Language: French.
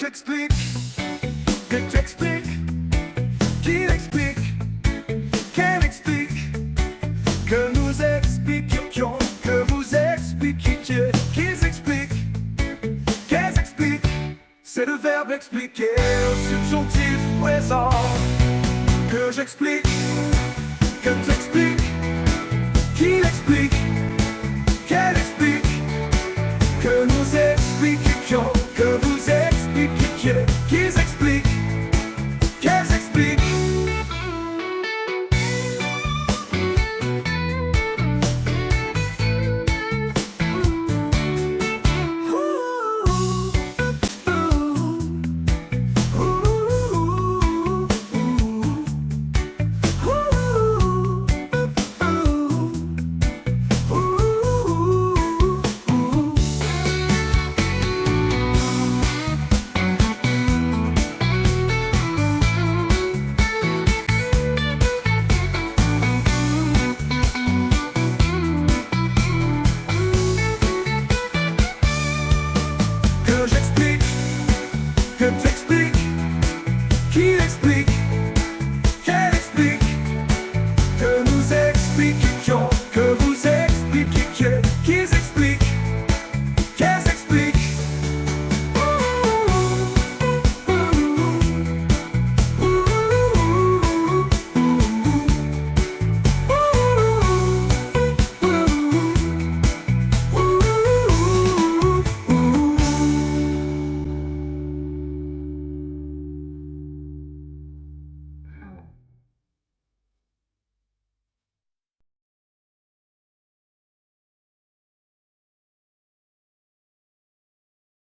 j'explique, que t'explique, qu'il explique, qu'elle explique, que nous expliquions, que vous expliquiez, qu'ils expliquent, qu'elles expliquent. C'est le verbe expliquer au subjonctif présent. Que j'explique, que t'explique, qu'il explique, qu'elle explique, que nous expliquions, que vous expliquiez, qu'il